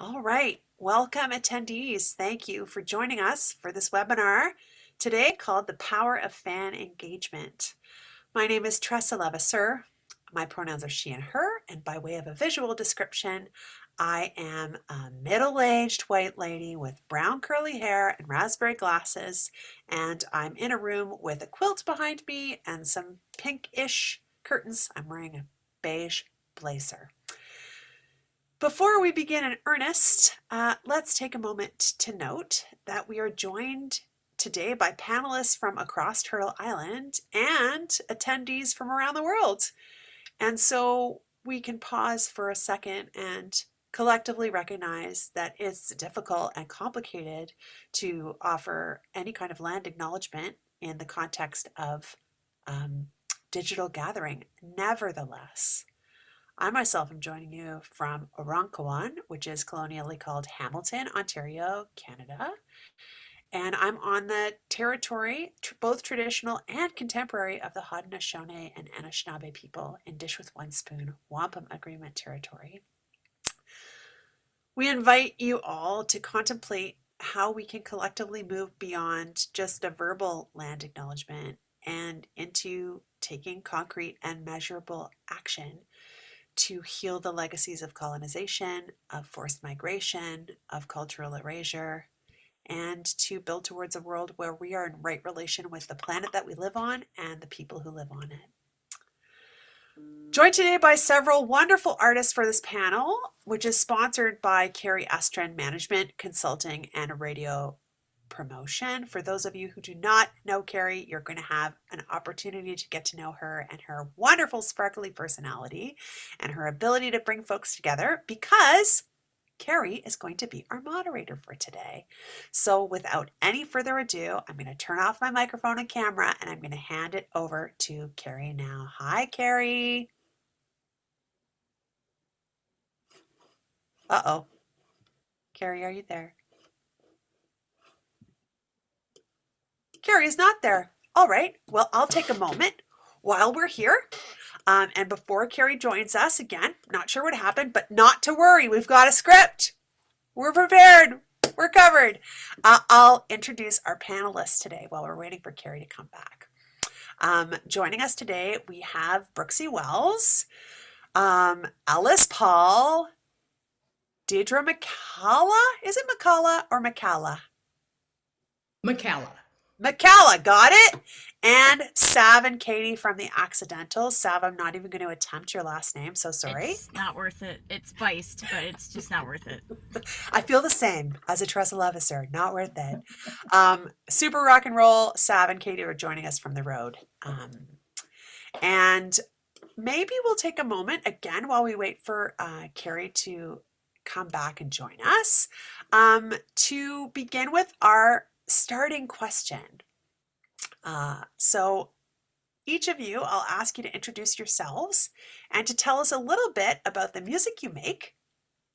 All right, welcome attendees. Thank you for joining us for this webinar today called The Power of Fan Engagement. My name is Tressa Levasseur. My pronouns are she and her, and by way of a visual description, I am a middle-aged white lady with brown curly hair and raspberry glasses, and I'm in a room with a quilt behind me and some pinkish curtains. I'm wearing a beige blazer. Before we begin in earnest, let's take a moment to note that we are joined today by panelists from across Turtle Island and attendees from around the world. And so we can pause for a second and collectively recognize that it's difficult and complicated to offer any kind of land acknowledgement in the context of digital gathering. Nevertheless, I myself am joining you from Oronkawan, which is colonially called Hamilton, Ontario, Canada. And I'm on the territory, both traditional and contemporary, of the Haudenosaunee and Anishinaabe people in Dish with One Spoon Wampum Agreement territory. We invite you all to contemplate how we can collectively move beyond just a verbal land acknowledgement and into taking concrete and measurable action to heal the legacies of colonization, of forced migration, of cultural erasure, and to build towards a world where we are in right relation with the planet that we live on and the people who live on it. Joined today by several wonderful artists for this panel, which is sponsored by Kari Estrin Management, Consulting, and Radio Promotion. For those of you who do not know Kari, you're going to have an opportunity to get to know her and her wonderful sparkly personality and her ability to bring folks together, because Kari is going to be our moderator for today. So without any further ado, I'm going to turn off my microphone and camera and I'm going to hand it over to Kari now. Hi, Kari. Uh-oh. Kari, are you there? Kari is not there. All right, well, I'll take a moment while we're here. And before Kari joins us, again, not sure what happened, but not to worry. We've got a script. We're prepared. We're covered. I'll introduce our panelists today while we're waiting for Kari to come back. Joining us today, we have Brooksie Wells, Ellis Paul, Deidre McCalla. Is it McCalla or McCalla? McCalla. McCalla, got it? And Sav and Katie from The Accidentals. Sav, I'm not even going to attempt your last name, so sorry. It's not worth it. It's Buist, but it's just not worth it. I feel the same as a Tressa Levasseur, not worth it. Super rock and roll. Sav and Katie are joining us from the road. And maybe we'll take a moment again while we wait for Kari to come back and join us to begin with our starting question. So each of you, I'll ask you to introduce yourselves and to tell us a little bit about the music you make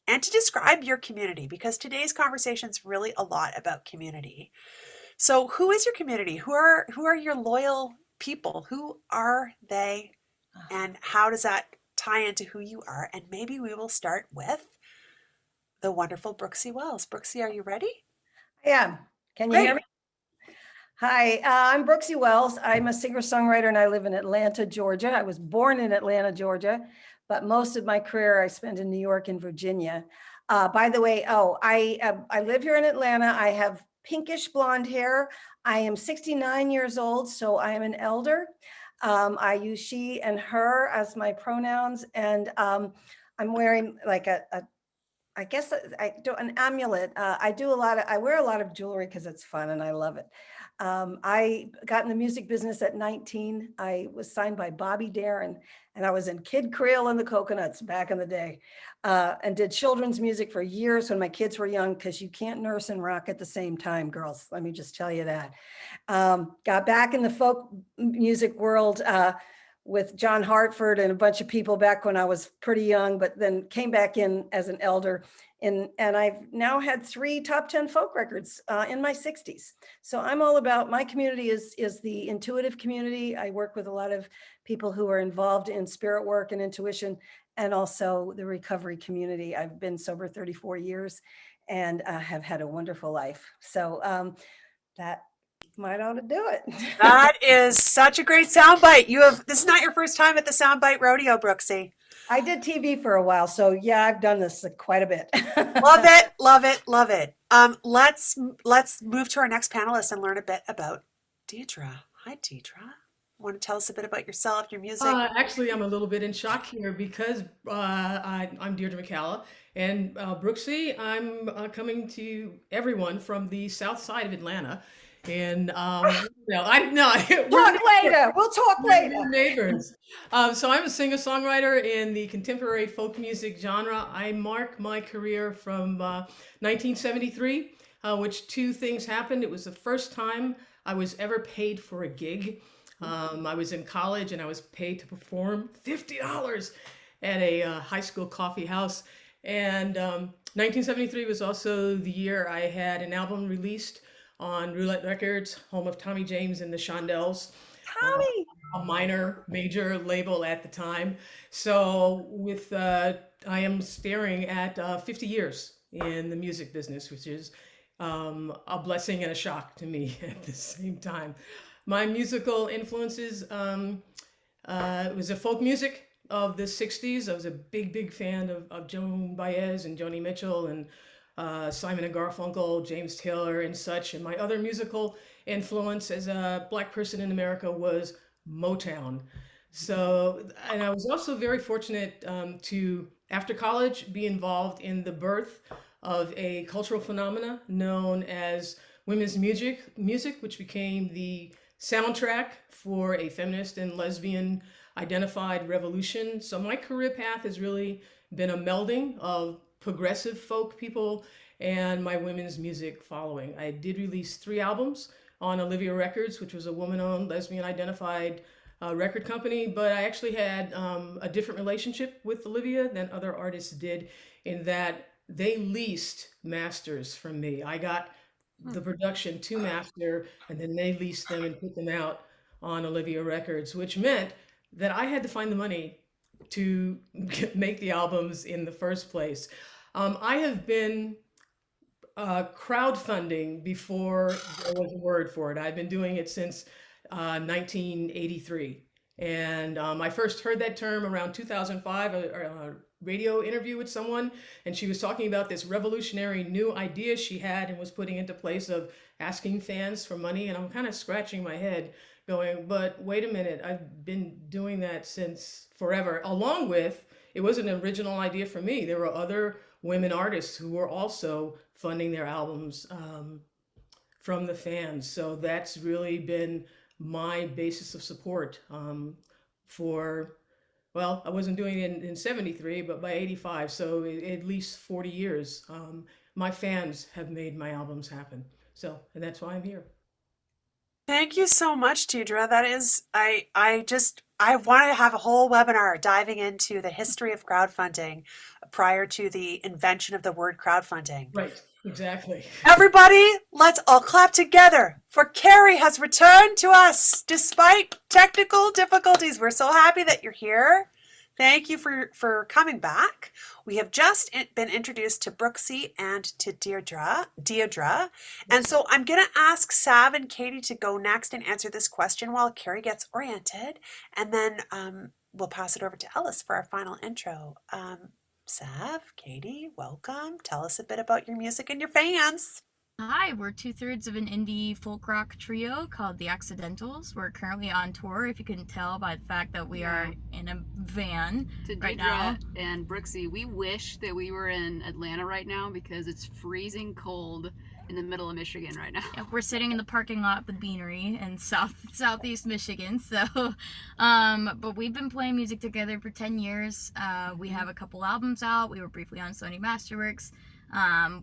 and to describe your community, because today's conversation is really a lot about community. So who is your community? Who are your loyal people? Who are they? And how does that tie into who you are? And maybe we will start with the wonderful Brooksie Wells. Brooksie, are you ready? I am. Can you hear me? Hi, I'm Brooksie Wells. I'm a singer-songwriter and I live in Atlanta, Georgia. I was born in Atlanta, Georgia, but most of my career I spent in New York and Virginia. By the way, I live here in Atlanta. I have pinkish blonde hair. I am 69 years old, so I am an elder. I use she and her as my pronouns, and I'm wearing like I guess I do an amulet. I wear a lot of jewelry because it's fun and I love it. I got in the music business at 19. I was signed by Bobby Darin and I was in Kid Creole and the Coconuts back in the day, and did children's music for years when my kids were young, because you can't nurse and rock at the same time, girls. Let me just tell you that. Got back in the folk music world with John Hartford and a bunch of people back when I was pretty young, but then came back in as an elder. And I've now had 3 top 10 folk records in my 60s. So I'm all about, my community is the intuitive community. I work with a lot of people who are involved in spirit work and intuition. and also the recovery community. I've been sober 34 years and have had a wonderful life. So that might ought to do it. That is such a great soundbite. This is not your first time at the Soundbite Rodeo, Brooksie. I did TV for a while, so yeah, I've done this quite a bit. Love it, love it, love it. Let's move to our next panelist and learn a bit about Deidre. Hi, Deidre. Want to tell us a bit about yourself, your music? Actually, I'm a little bit in shock here because I'm Deidre McCalla, and Brooksie, I'm coming to everyone from the south side of Atlanta. And we'll talk later. We're neighbors. So I'm a singer-songwriter in the contemporary folk music genre. I mark my career from 1973, which two things happened. It was the first time I was ever paid for a gig. I was in college and I was paid to perform $50 at a high school coffee house. And 1973 was also the year I had an album released on Roulette Records, home of Tommy James and the Shondells. Tommy! A minor, major label at the time. So I am staring at 50 years in the music business, which is a blessing and a shock to me at the same time. My musical influences was a folk music of the 60s. I was a big fan of Joan Baez and Joni Mitchell and Simon and Garfunkel, James Taylor and such. And my other musical influence as a Black person in America was Motown. So, and I was also very fortunate to, after college, be involved in the birth of a cultural phenomena known as women's music, which became the soundtrack for a feminist and lesbian identified revolution. So my career path has really been a melding of progressive folk people and my women's music following. I did release 3 albums on Olivia Records, which was a woman-owned, lesbian-identified record company, but I actually had a different relationship with Olivia than other artists did, in that they leased masters from me. I got the production to master, and then they leased them and put them out on Olivia Records, which meant that I had to find the money to make the albums in the first place. I have been crowdfunding before there was a word for it. I've been doing it since 1983. And I first heard that term around 2005, a radio interview with someone, and she was talking about this revolutionary new idea she had and was putting into place of asking fans for money. And I'm kind of scratching my head going, but wait a minute, I've been doing that since forever. Along with, it was an original idea for me. There were other women artists who were also funding their albums from the fans. So that's really been my basis of support for, well, I wasn't doing it in 73, but by 85, so at least 40 years, my fans have made my albums happen. So, and that's why I'm here. Thank you so much, Deidre. That is, I want to have a whole webinar diving into the history of crowdfunding prior to the invention of the word crowdfunding. Right, exactly. Everybody, let's all clap together, for Kari has returned to us despite technical difficulties. We're so happy that you're here. Thank you for coming back. We have just been introduced to Brooksie and to Deidre. And so I'm going to ask Sav and Katie to go next and answer this question while Kari gets oriented. And then we'll pass it over to Ellis for our final intro. Sav, Katie, welcome. Tell us a bit about your music and your fans. Hi, we're 2/3 of an indie folk rock trio called The Accidentals. We're currently on tour, if you couldn't tell by the fact that we are in a van to right Deidre now. And Brooksie, we wish that we were in Atlanta right now because it's freezing cold in the middle of Michigan right now. Yeah, we're sitting in the parking lot of the Beanery in southeast Michigan. So, but we've been playing music together for 10 years. We have a couple albums out. We were briefly on Sony Masterworks.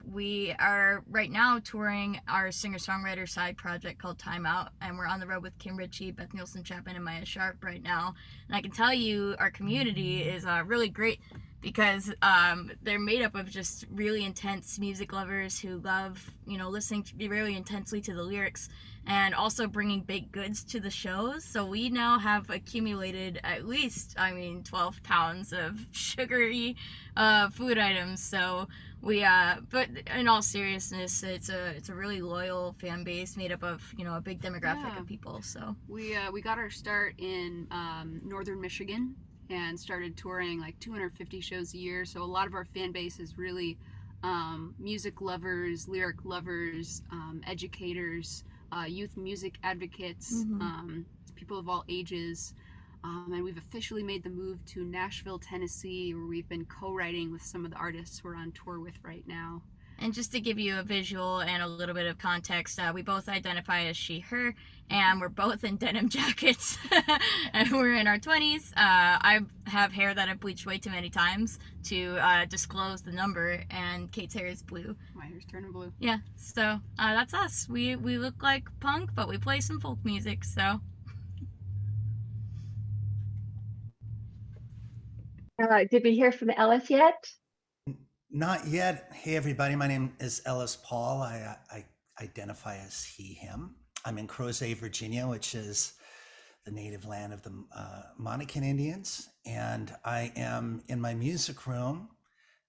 We are right now touring our singer-songwriter side project called Time Out, and we're on the road with Kim Ritchie, Beth Nielsen Chapman, and Maya Sharp right now. And I can tell you our community is really great. because they're made up of just really intense music lovers who love, listening really intensely to the lyrics, and also bringing baked goods to the shows. So we now have accumulated at least, 12 pounds of sugary food items. So but in all seriousness, it's a really loyal fan base made up of, a big demographic of people. So we got our start in northern Michigan and started touring like 250 shows a year. So a lot of our fan base is really music lovers, lyric lovers, educators, youth music advocates, people of all ages. And we've officially made the move to Nashville, Tennessee, where we've been co-writing with some of the artists we're on tour with right now. And just to give you a visual and a little bit of context, we both identify as she, her, and we're both in denim jackets, and we're in our 20s. I have hair that I've bleached way too many times to disclose the number, and Kate's hair is blue. My hair's turning blue. Yeah, so that's us. We look like punk, but we play some folk music, so. Did we hear from Ellis yet? Not yet. Hey, everybody. My name is Ellis Paul. I identify as he, him. I'm in Crozet, Virginia, which is the native land of the Monacan Indians. And I am in my music room.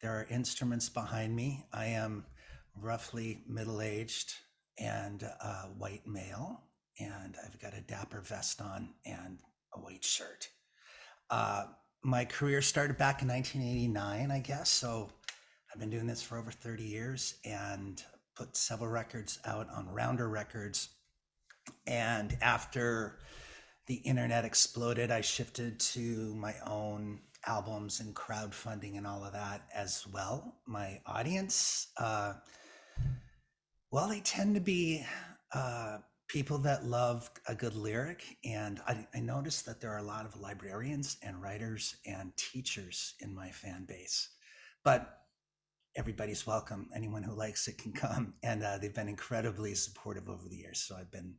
There are instruments behind me. I am roughly middle-aged and white male. And I've got a dapper vest on and a white shirt. My career started back in 1989, I guess. So I've been doing this for over 30 years and put several records out on Rounder Records. And after the internet exploded, I shifted to my own albums and crowdfunding and all of that as well. My audience, they tend to be people that love a good lyric. And I noticed that there are a lot of librarians and writers and teachers in my fan base. But everybody's welcome. Anyone who likes it can come. And they've been incredibly supportive over the years. So I've been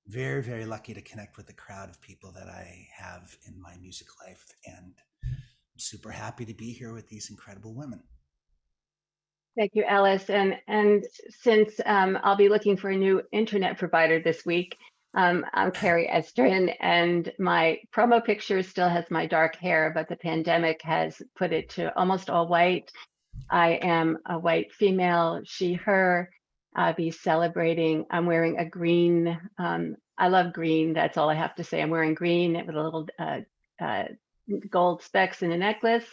very, very lucky to connect with the crowd of people that I have in my music life. And I'm super happy to be here with these incredible women. Thank you, Ellis. And since I'll be looking for a new internet provider this week, I'm Kari Estrin, and my promo picture still has my dark hair, but the pandemic has put it to almost all white. I am a white female, she, her. I'll be celebrating. I'm wearing a green. I love green. That's all I have to say. I'm wearing green with a little gold specks and a necklace.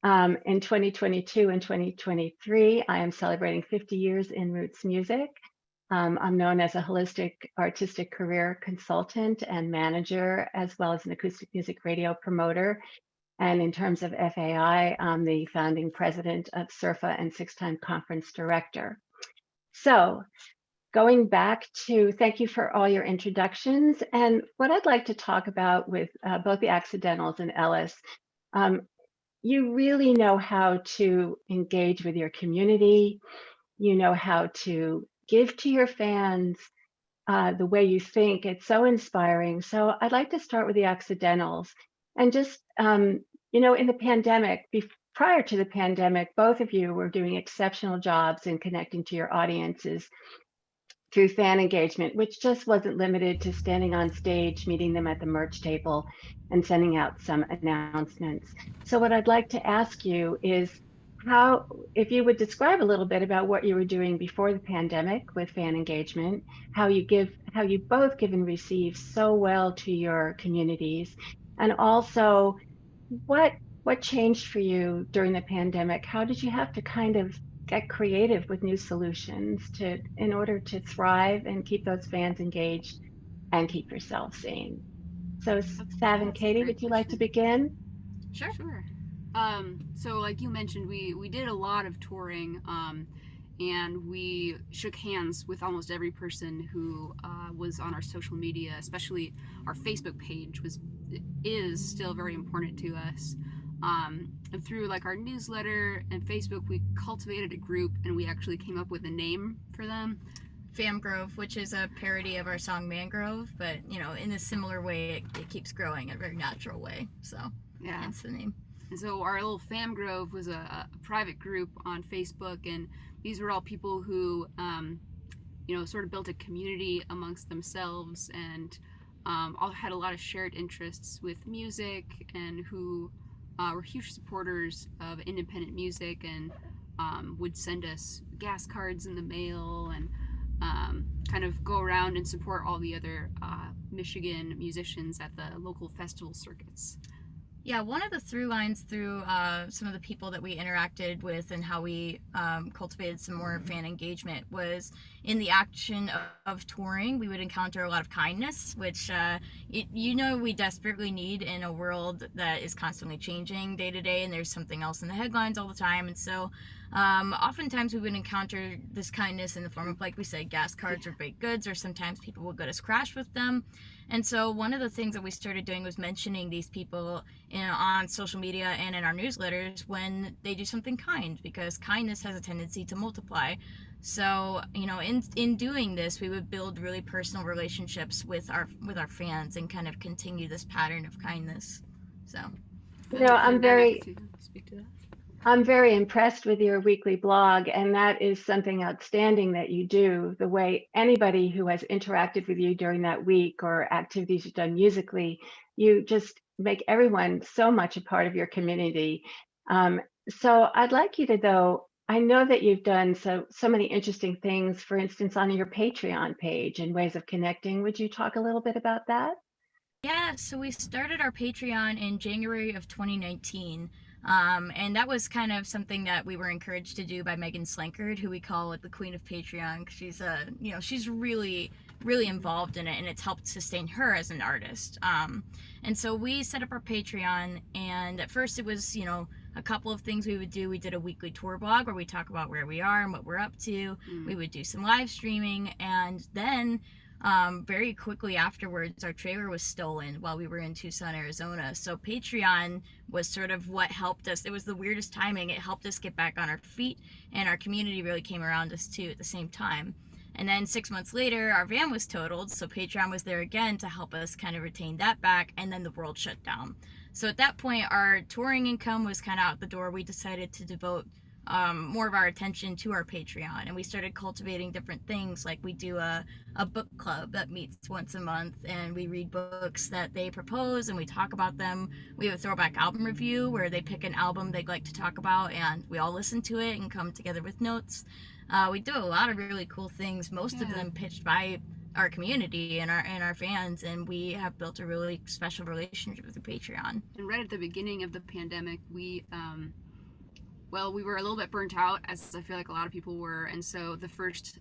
In 2022 and 2023, I am celebrating 50 years in roots music. I'm known as a holistic artistic career consultant and manager, as well as an acoustic music radio promoter. And in terms of FAI, I'm the founding president of SURFA and 6-time conference director. So going back to, thank you for all your introductions. And what I'd like to talk about with both the Accidentals and Ellis, you really know how to engage with your community. You know how to give to your fans the way you think. It's so inspiring. So I'd like to start with the Accidentals. And just, in the pandemic, prior to the pandemic, both of you were doing exceptional jobs in connecting to your audiences through fan engagement, which just wasn't limited to standing on stage, meeting them at the merch table, and sending out some announcements. So what I'd like to ask you is if you would describe a little bit about what you were doing before the pandemic with fan engagement, how you both give and receive so well to your communities, and also what changed for you during the pandemic? How did you have to kind of get creative with new solutions in order to thrive and keep those fans engaged and keep yourself sane? So Sav and Katie, would you like to begin? Sure. So like you mentioned, we did a lot of touring, and we shook hands with almost every person who was on our social media, especially our Facebook page is still very important to us. And through like our newsletter and Facebook, we cultivated a group, and we actually came up with a name for them. Famgrove, which is a parody of our song Mangrove, but in a similar way, it keeps growing in a very natural way. So yeah, that's the name. And so our little fam grove was a private group on Facebook, and these were all people who, sort of built a community amongst themselves, and all had a lot of shared interests with music, and who were huge supporters of independent music, and would send us gas cards in the mail, and kind of go around and support all the other Michigan musicians at the local festival circuits. Yeah, one of the through lines through some of the people that we interacted with and how we cultivated some more fan engagement was in the action of touring. We would encounter a lot of kindness, which we desperately need in a world that is constantly changing day to day, and there's something else in the headlines all the time. And so oftentimes we would encounter this kindness in the form of, like we said, gas cards or baked goods, or sometimes people would let us crash with them. And so one of the things that we started doing was mentioning these people on social media and in our newsletters when they do something kind, because kindness has a tendency to multiply. So, in doing this, we would build really personal relationships with our fans and kind of continue this pattern of kindness. So, I'm very impressed with your weekly blog, and that is something outstanding that you do. The way anybody who has interacted with you during that week or activities you've done musically, you just make everyone so much a part of your community. So I'd like you to, though, I know that you've done so many interesting things, for instance, on your Patreon page and ways of connecting. Would you talk a little bit about that? Yeah, so we started our Patreon in January of 2019. And that was kind of something that we were encouraged to do by Megan Slankard, who we call the Queen of Patreon, because she's really, really involved in it, and it's helped sustain her as an artist. And so we set up our Patreon, and at first it was, a couple of things we would do. We did a weekly tour blog where we talk about where we are and what we're up to. We would do some live streaming, and then very quickly afterwards, our trailer was stolen while we were in Tucson, Arizona. So Patreon was sort of what helped us. It was the weirdest timing. It helped us get back on our feet, and our community really came around us too at the same time. And then 6 months later, our van was totaled, so Patreon was there again to help us kind of retain that back, and then the world shut down. So at that point, our touring income was kind of out the door. We decided to devote more of our attention to our Patreon, and we started cultivating different things. Like we do a book club that meets once a month, and we read books that they propose and we talk about them. We have a throwback album review where they pick an album they'd like to talk about, and we all listen to it and come together with notes. We do a lot of really cool things, most of them pitched by our community and our fans, and we have built a really special relationship with the Patreon. And right at the beginning of the pandemic, we were a little bit burnt out, as I feel like a lot of people were, and so the first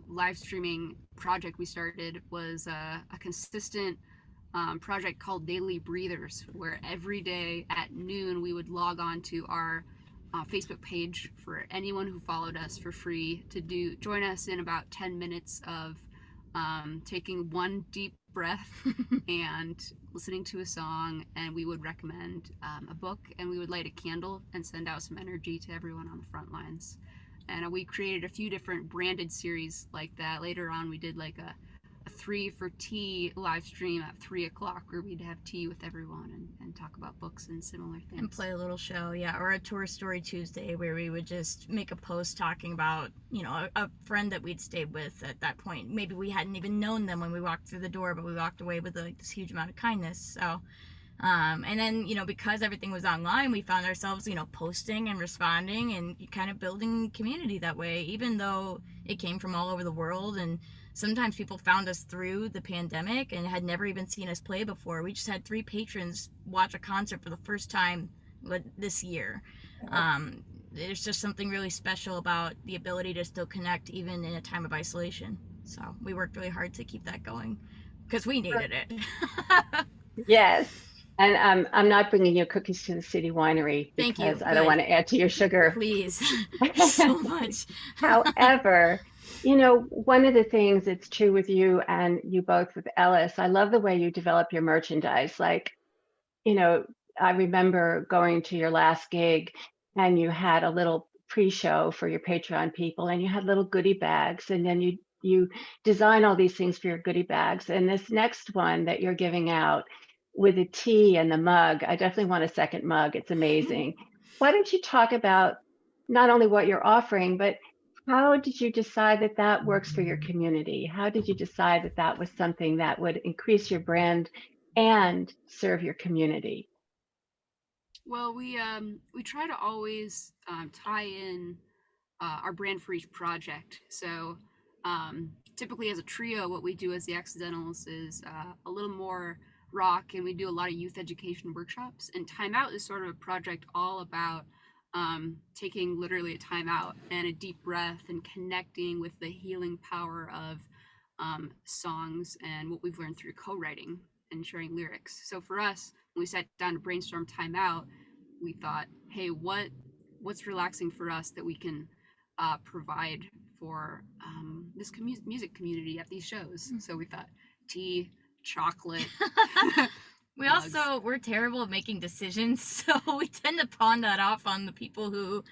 live streaming project we started was a consistent project called Daily Breathers, where every day at noon we would log on to our Facebook page for anyone who followed us for free to join us in about 10 minutes of taking one deep breath and listening to a song, and we would recommend a book, and we would light a candle and send out some energy to everyone on the front lines. And we created a few different branded series like that. Later on, we did like a 3 for tea live stream at 3:00 where we'd have tea with everyone and talk about books and similar things. And play a little show, yeah. Or a Tour Story Tuesday where we would just make a post talking about, a friend that we'd stayed with at that point. Maybe we hadn't even known them when we walked through the door, but we walked away with this huge amount of kindness. So, and then, because everything was online, we found ourselves, posting and responding and kind of building community that way, even though it came from all over the world. And sometimes people found us through the pandemic and had never even seen us play before. We just had 3 patrons watch a concert for the first time this year. There's just something really special about the ability to still connect even in a time of isolation. So we worked really hard to keep that going because we needed it. Yes. And I'm not bringing you cookies to the city winery because I don't want to add to your sugar. Please. So much. However, one of the things that's true with you and you both with Ellis, I love the way you develop your merchandise. Like, I remember going to your last gig and you had a little pre-show for your Patreon people and you had little goodie bags, and then you design all these things for your goodie bags. And this next one that you're giving out with the tea and the mug. I definitely want a second mug. It's amazing. Why don't you talk about not only what you're offering, but how did you decide that that works for your community? How did you decide that that was something that would increase your brand and serve your community? Well, we try to always tie in our brand for each project. So typically as a trio, what we do as the Accidentals is a little more rock, and we do a lot of youth education workshops. And Time Out is sort of a project all about taking literally a time out and a deep breath and connecting with the healing power of songs and what we've learned through co-writing and sharing lyrics. So for us, when we sat down to brainstorm Time Out, we thought, hey, what's relaxing for us that we can provide for this music community at these shows? So we thought tea, chocolate. We're terrible at making decisions, so we tend to pawn that off on the people who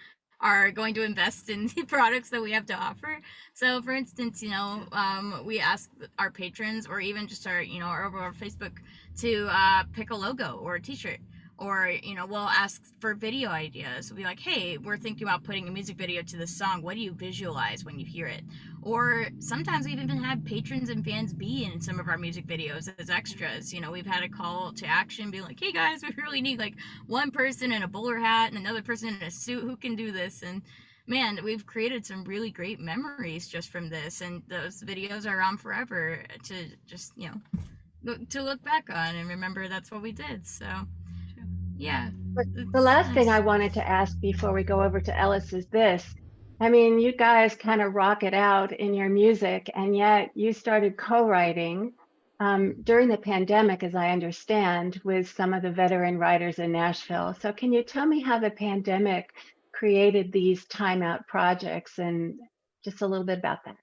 are going to invest in the products that we have to offer. So for instance, we ask our patrons, or even just our over our Facebook, to pick a logo or a t-shirt. Or, we'll ask for video ideas. We'll be like, hey, we're thinking about putting a music video to this song. What do you visualize when you hear it? Or sometimes we've even had patrons and fans be in some of our music videos as extras. We've had a call to action, be like, hey guys, we really need like one person in a bowler hat and another person in a suit who can do this. And man, we've created some really great memories just from this. And those videos are on forever to just, to look back on and remember that's what we did. So yeah. The last thing I wanted to ask before we go over to Ellis is this. I mean, you guys kind of rock it out in your music, and yet you started co-writing during the pandemic, as I understand, with some of the veteran writers in Nashville. So can you tell me how the pandemic created these timeout projects and just a little bit about that?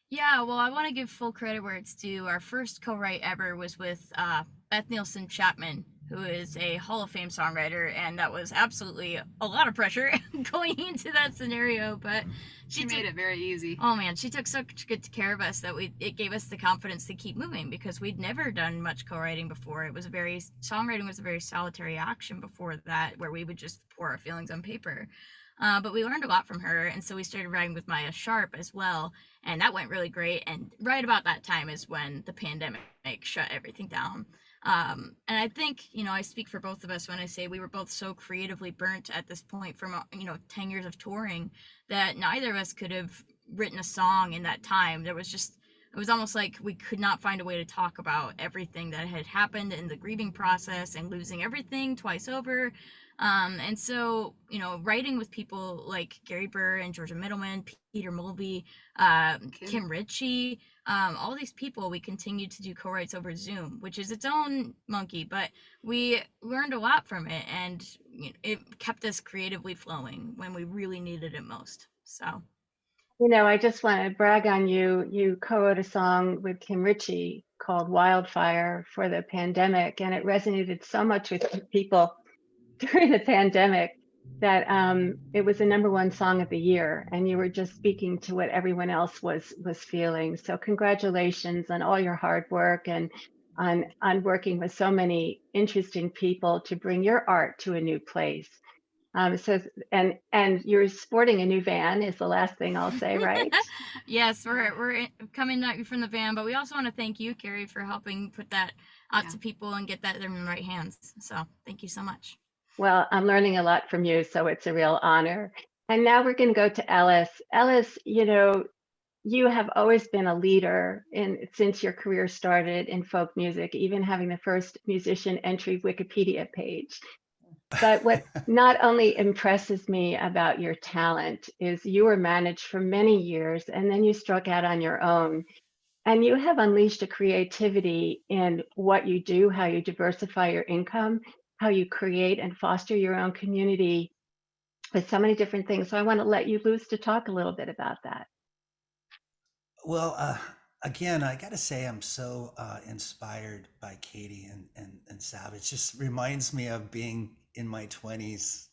Yeah, well, I want to give full credit where it's due. Our first co-write ever was with Beth Nielsen Chapman, who is a Hall of Fame songwriter, and that was absolutely a lot of pressure going into that scenario, but she made it very easy. Oh man, she took such good care of us that it gave us the confidence to keep moving, because we'd never done much co-writing before. Songwriting was a very solitary action before that, where we would just pour our feelings on paper. But we learned a lot from her, and so we started writing with Maya Sharp as well, and that went really great. And right about that time is when the pandemic shut everything down. And I think, I speak for both of us when I say we were both so creatively burnt at this point from, 10 years of touring, that neither of us could have written a song in that time. It was almost like we could not find a way to talk about everything that had happened in the grieving process and losing everything twice over. And so, writing with people like Gary Burr and Georgia Middleman, Peter Mulvey, Kim Ritchie, all these people, we continued to do co-writes over Zoom, which is its own monkey, but we learned a lot from it, and it kept us creatively flowing when we really needed it most. So, I just want to brag on you. You co-wrote a song with Kim Ritchie called Wildfire for the pandemic, and it resonated so much with people during the pandemic that it was the #1 song of the year, and you were just speaking to what everyone else was feeling. So congratulations on all your hard work and on working with so many interesting people to bring your art to a new place. And you're sporting a new van is the last thing I'll say, right? Yes, we're coming at you from the van, but we also want to thank you, Kari, for helping put that out to people and get that in the right hands. So thank you so much. Well, I'm learning a lot from you, so it's a real honor. And now we're going to go to Ellis. Ellis, you have always been a leader since your career started in folk music, even having the first musician entry Wikipedia page. But what not only impresses me about your talent is you were managed for many years, and then you struck out on your own. And you have unleashed a creativity in what you do, how you diversify your income, how you create and foster your own community with so many different things. So I want to let you loose to talk a little bit about that. Well, again, I got to say I'm so inspired by Katie and Savage. It just reminds me of being in my 20s,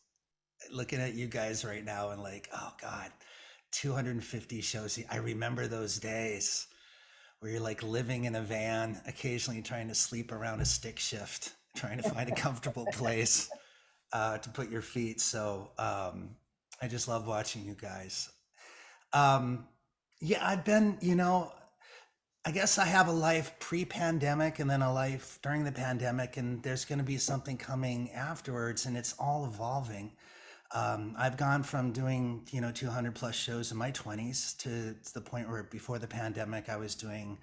looking at you guys right now and like, oh God, 250 shows. I remember those days where you're like living in a van, occasionally trying to sleep around a stick shift trying to find a comfortable place to put your feet. So I just love watching you guys. Yeah, I've been, I guess I have a life pre-pandemic and then a life during the pandemic, and there's going to be something coming afterwards, and it's all evolving. I've gone from doing, 200 plus shows in my 20s to the point where before the pandemic, I was doing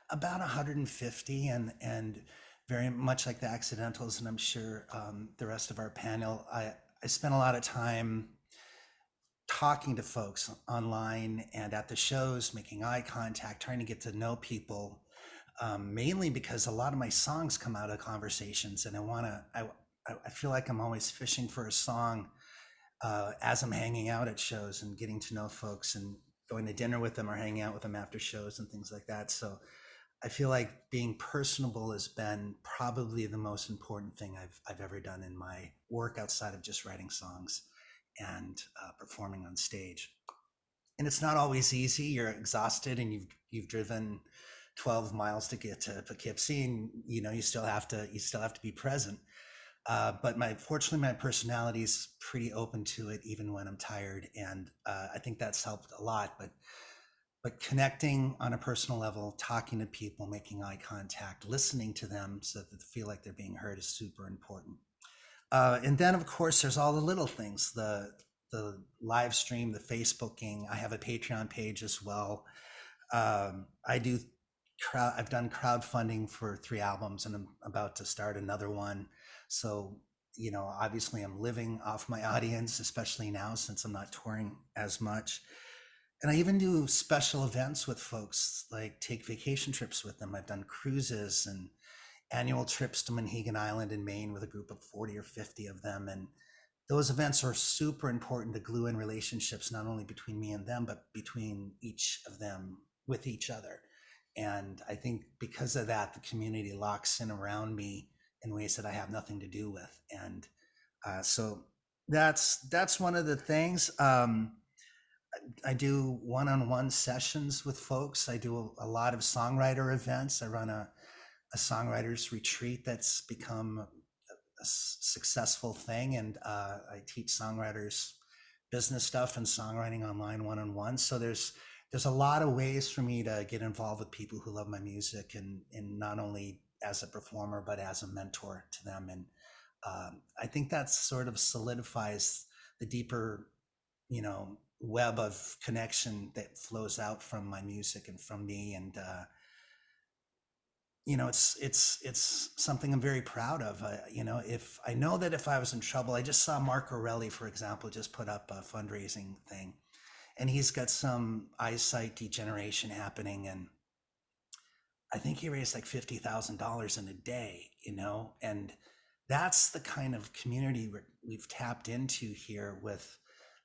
about 150, and very much like the Accidentals, and I'm sure the rest of our panel, I spent a lot of time talking to folks online and at the shows, making eye contact, trying to get to know people, mainly because a lot of my songs come out of conversations, and I feel like I'm always fishing for a song as I'm hanging out at shows and getting to know folks and going to dinner with them or hanging out with them after shows and things like that. So I feel like being personable has been probably the most important thing I've ever done in my work outside of just writing songs and performing on stage. And it's not always easy. You're exhausted, and you've driven 12 miles to get to Poughkeepsie, and you still have to be present. But fortunately, my personality is pretty open to it, even when I'm tired, and I think that's helped a lot. But connecting on a personal level, talking to people, making eye contact, listening to them so that they feel like they're being heard is super important. And then, of course, there's all the little things, the live stream, the Facebooking. I have a Patreon page as well. I've done crowdfunding for 3 albums, and I'm about to start another one. So, obviously I'm living off my audience, especially now since I'm not touring as much. And I even do special events with folks, like take vacation trips with them. I've done cruises and annual trips to Monhegan Island in Maine with a group of 40 or 50 of them. And those events are super important to glue in relationships, not only between me and them, but between each of them with each other. And I think because of that, the community locks in around me in ways that I have nothing to do with. And so that's one of the things. I do one-on-one sessions with folks. I do a lot of songwriter events. I run a songwriters retreat that's become a successful thing, and I teach songwriters business stuff and songwriting online one-on-one. So there's a lot of ways for me to get involved with people who love my music, and not only as a performer but as a mentor to them. And I think that sort of solidifies the deeper web of connection that flows out from my music and from me. And it's something I'm very proud of. If I know that if I was in trouble, I just saw Mark Orelli, for example, just put up a fundraising thing, and he's got some eyesight degeneration happening, and I think he raised like $50,000 in a day, and that's the kind of community we've tapped into here, with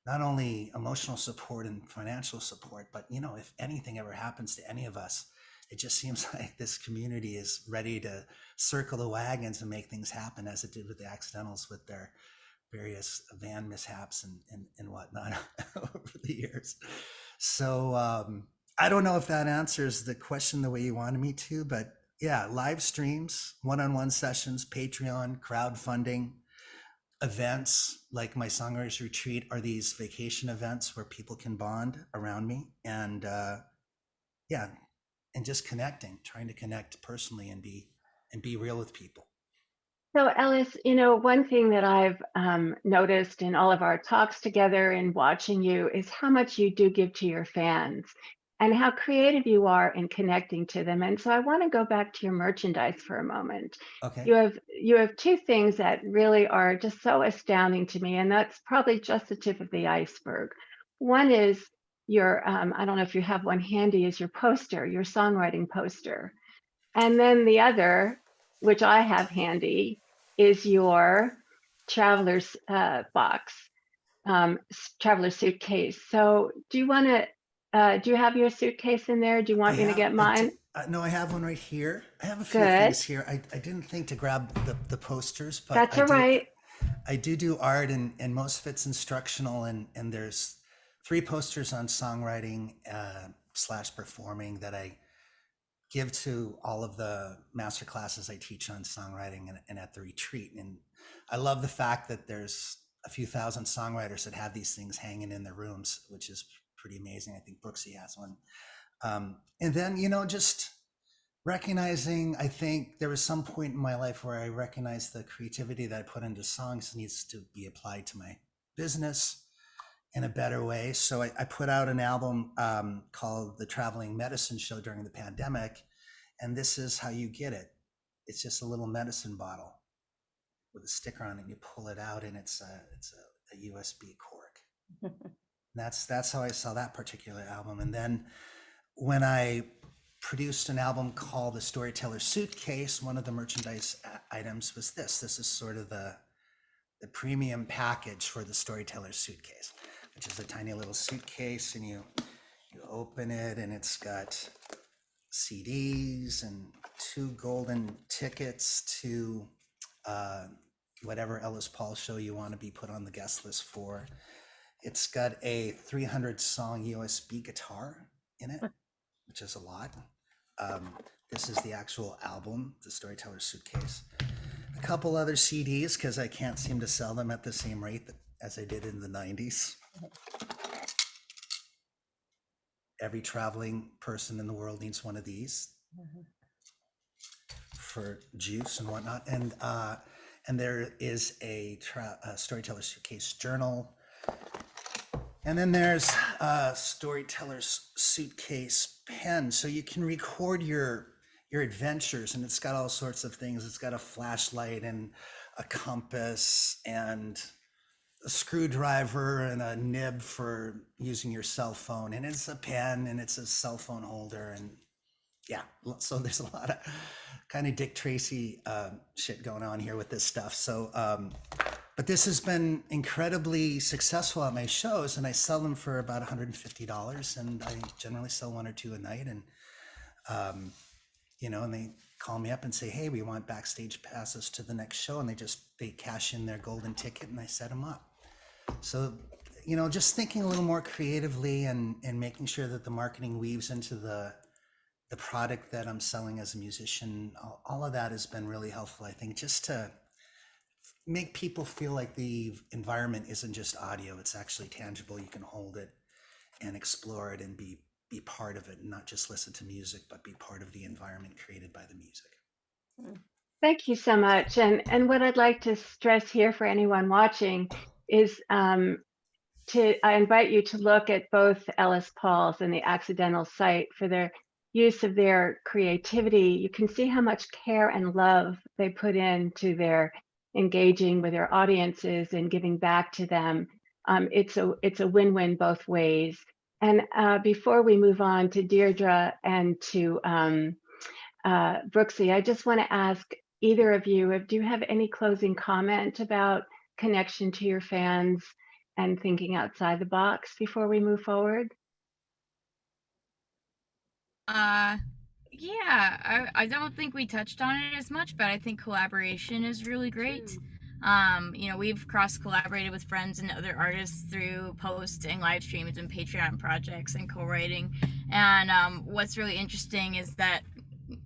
not only emotional support and financial support, but if anything ever happens to any of us, it just seems like this community is ready to circle the wagons and make things happen, as it did with the Accidentals with their various van mishaps and whatnot over the years. So I don't know if that answers the question the way you wanted me to, but yeah, live streams, one-on-one sessions, Patreon, crowdfunding, events like my Songwriters Retreat are these vacation events where people can bond around me, and and just trying to connect personally and be real with people. So Ellis, one thing that I've noticed in all of our talks together and watching you is how much you do give to your fans and how creative you are in connecting to them. And so I want to go back to your merchandise for a moment. Okay. You have 2 things that really are just so astounding to me, and that's probably just the tip of the iceberg. One is your, I don't know if you have one handy, is your poster, your songwriting poster. And then the other, which I have handy, is your traveler's box, traveler suitcase. So do you want to, do you have your suitcase in there? Do you want me to get mine? No, I have one right here. I have a few Good. things here. I didn't think to grab the posters, but That's all right. I do art, and most of it's instructional, and there's 3 posters on songwriting / performing that I give to all of the master classes I teach on songwriting and at the retreat. And I love the fact that there's a few thousand songwriters that have these things hanging in their rooms, which is pretty amazing. I think Brooksie has one. And then, just recognizing, I think there was some point in my life where I recognized the creativity that I put into songs needs to be applied to my business in a better way. So I put out an album called The Traveling Medicine Show during the pandemic. And this is how you get it. It's just a little medicine bottle with a sticker on it, and you pull it out, and it's a USB cork. That's how I saw that particular album. And then when I produced an album called The Storyteller Suitcase, one of the merchandise items was this. This is sort of the premium package for The Storyteller Suitcase, which is a tiny little suitcase, and you open it, and it's got CDs and 2 golden tickets to whatever Ellis Paul show you want to be put on the guest list for. It's got a 300 song USB guitar in it, which is a lot. This is the actual album, The Storyteller Suitcase. A couple other CDs, because I can't seem to sell them at the same rate as I did in the 90s. Every traveling person in the world needs one of these for juice and whatnot. And there is a Storyteller Suitcase journal. And then there's a Storyteller's Suitcase pen. So you can record your adventures, and it's got all sorts of things. It's got a flashlight and a compass and a screwdriver and a nib for using your cell phone. And it's a pen, and it's a cell phone holder. And yeah, so there's a lot of kind of Dick Tracy shit going on here with this stuff. So, but this has been incredibly successful at my shows, and I sell them for about $150, and I generally sell 1 or 2 a night. And, and they call me up and say, hey, we want backstage passes to the next show. And they cash in their golden ticket, and I set them up. So, just thinking a little more creatively and making sure that the marketing weaves into the product that I'm selling as a musician, all of that has been really helpful, I think, just to make people feel like the environment isn't just audio, it's actually tangible. You can hold it and explore it and be part of it, and not just listen to music, but be part of the environment created by the music. Thank you so much. And what I'd like to stress here for anyone watching is I invite you to look at both Ellis Paul's and the Accidental site for their use of their creativity. You can see how much care and love they put into their engaging with their audiences and giving back to them. It's a win-win both ways. And before we move on to Deirdre and to Brooksie, I just want to ask either of you, do you have any closing comment about connection to your fans and thinking outside the box before we move forward? Yeah, I don't think we touched on it as much, but I think collaboration is really great. We've cross-collaborated with friends and other artists through posting, live streams, and Patreon projects and co-writing. And what's really interesting is that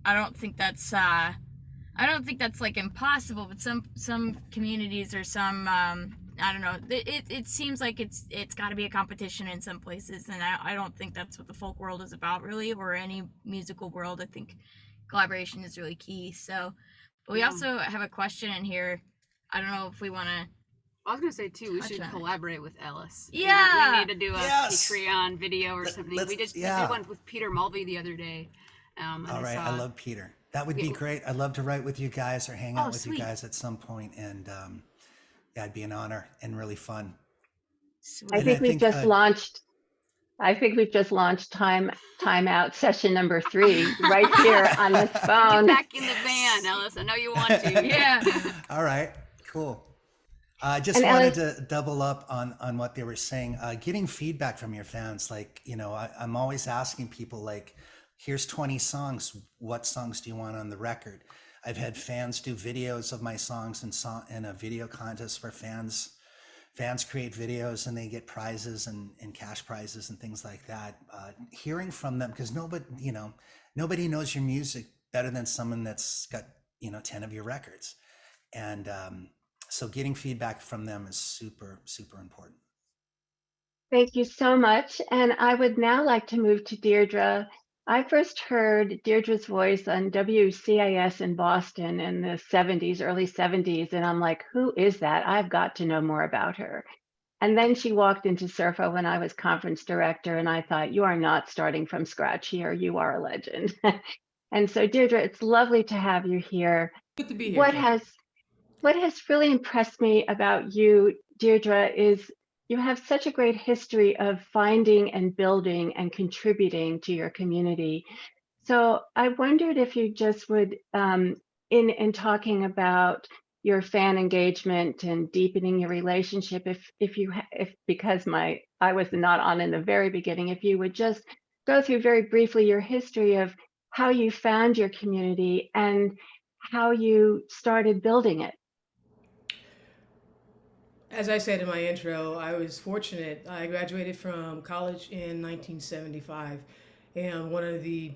I don't think that's like impossible, but some communities or some I don't know. It seems like it's got to be a competition in some places, and I don't think that's what the folk world is about, really, or any musical world. I think collaboration is really key. So, but we also have a question in here. I don't know if we want to. I was gonna say too, we should collaborate with Ellis. Yeah, we need to do a Patreon video or something. We did one with Peter Mulvey the other day. All right, I love Peter. That would be great. I'd love to write with you guys or hang out with you guys at some point, and yeah, it'd be an honor and really fun. I think we've just launched. I think we've just launched timeout session number 3 right here on this phone. Get back in the van, Ellis. I know you want to. Yeah. All right. Cool. I just wanted to double up on what they were saying. Getting feedback from your fans, like, I'm always asking people, like, here's 20 songs. What songs do you want on the record? I've had fans do videos of my songs in a video contest where fans fans create videos and they get prizes and cash prizes and things like that. Hearing from them, because nobody knows your music better than someone that's got 10 of your records, and so getting feedback from them is super, super important. Thank you so much. And I would now like to move to Deidre. I first heard Deidre's voice on WCIS in Boston in the 70s, early 70s. And I'm like, who is that? I've got to know more about her. And then she walked into SURFA when I was conference director. And I thought, you are not starting from scratch here. You are a legend. And so, Deidre, it's lovely to have you here. Good to be here. What has really impressed me about you, Deidre, is you have such a great history of finding and building and contributing to your community. So I wondered if you just would, in talking about your fan engagement and deepening your relationship, if because I was not on in the very beginning, if you would just go through very briefly your history of how you found your community and how you started building it. As I said in my intro, I was fortunate. I graduated from college in 1975, and one of the,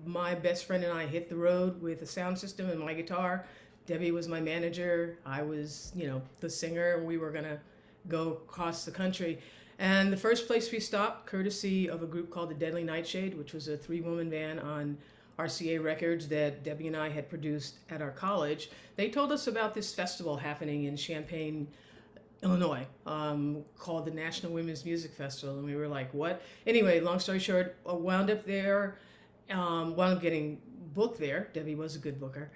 my best friend and I hit the road with a sound system and my guitar. Debbie was my manager. I was, the singer, and we were gonna go across the country. And the first place we stopped, courtesy of a group called the Deadly Nightshade, which was a 3-woman band on RCA Records that Debbie and I had produced at our college, they told us about this festival happening in Champaign, Illinois, called the National Women's Music Festival. And we were like, what? Anyway, long story short, wound up there, wound up getting booked there. Debbie was a good booker.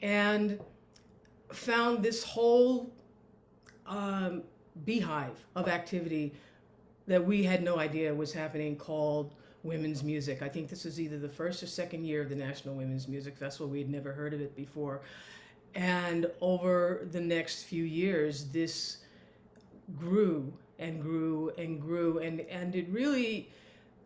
And found this whole beehive of activity that we had no idea was happening called women's music. I think this was either the first or second year of the National Women's Music Festival. We had never heard of it before. And over the next few years, this grew and grew and grew. And it really,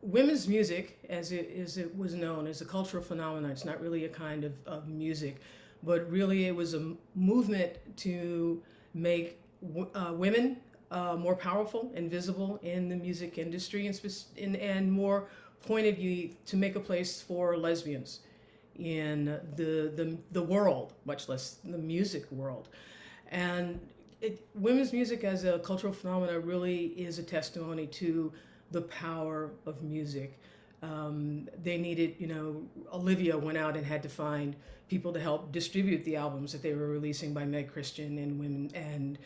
women's music, as it was known, is a cultural phenomenon. It's not really a kind of music, but really it was a movement to make women more powerful and visible in the music industry, and more pointedly to make a place for lesbians in the world, much less the music world. And women's music as a cultural phenomenon really is a testimony to the power of music. They needed, Olivia went out and had to find people to help distribute the albums that they were releasing by Meg Christian and women and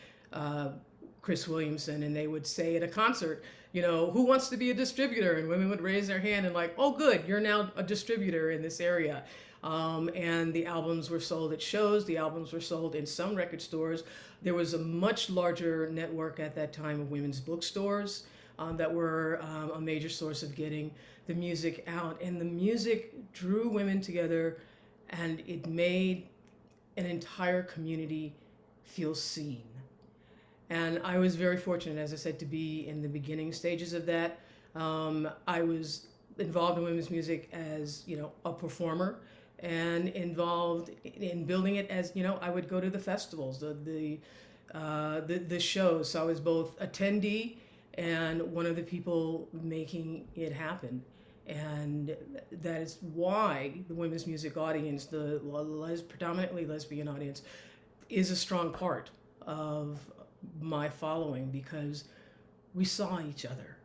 Chris Williamson, and they would say at a concert, who wants to be a distributor? And women would raise their hand and like, oh good, you're now a distributor in this area. And the albums were sold at shows, the albums were sold in some record stores. There was a much larger network at that time of women's bookstores that were a major source of getting the music out. And the music drew women together, and it made an entire community feel seen. And I was very fortunate, as I said, to be in the beginning stages of that. I was involved in women's music as, a performer, and involved in building it as, I would go to the festivals, the shows. So I was both attendee and one of the people making it happen. And that is why the women's music audience, the predominantly lesbian audience, is a strong part of my following, because we saw each other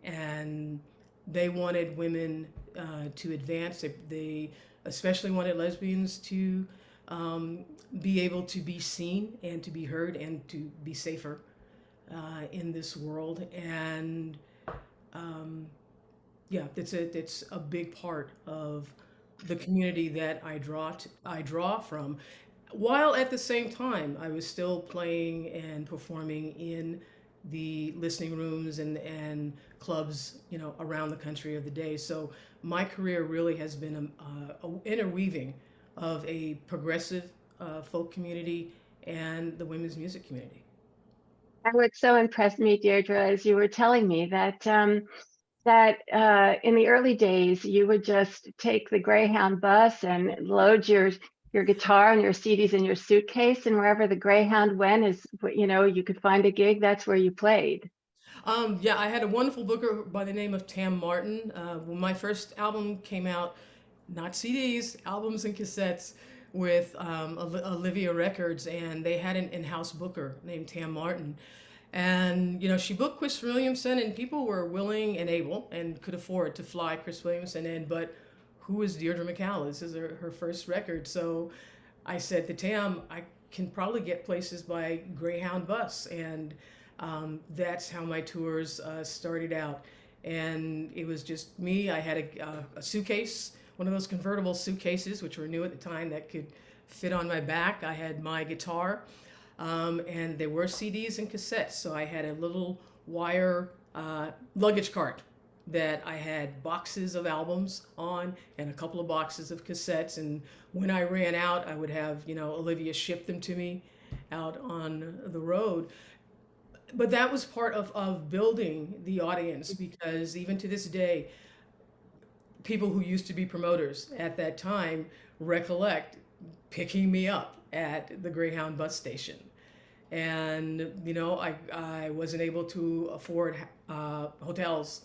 and they wanted women to advance. They especially wanted lesbians to be able to be seen and to be heard and to be safer in this world. And it's a big part of the community that I draw from, while at the same time I was still playing and performing in the listening rooms and clubs, around the country of the day. So my career really has been a interweaving of a progressive folk community and the women's music community. And what so impressed me, Deirdre, is you were telling me that in the early days, you would just take the Greyhound bus and load your your guitar and your CDs in your suitcase, and wherever the Greyhound went is, you could find a gig, that's where you played. Yeah, I had a wonderful booker by the name of Tam Martin. When my first album came out, not CDs, albums and cassettes with Olivia Records, and they had an in-house booker named Tam Martin. And she booked Chris Williamson, and people were willing and able and could afford to fly Chris Williamson in. But who is Deidre McCalla? This is her first record. So I said to Tam, I can probably get places by Greyhound bus, and that's how my tours started out. And it was just me. I had a suitcase, one of those convertible suitcases, which were new at the time, that could fit on my back. I had my guitar, and there were CDs and cassettes. So I had a little wire luggage cart that I had boxes of albums on and a couple of boxes of cassettes. And when I ran out, I would have, Olivia ship them to me out on the road. But that was part of building the audience, because even to this day, people who used to be promoters at that time recollect picking me up at the Greyhound bus station. And, I wasn't able to afford hotels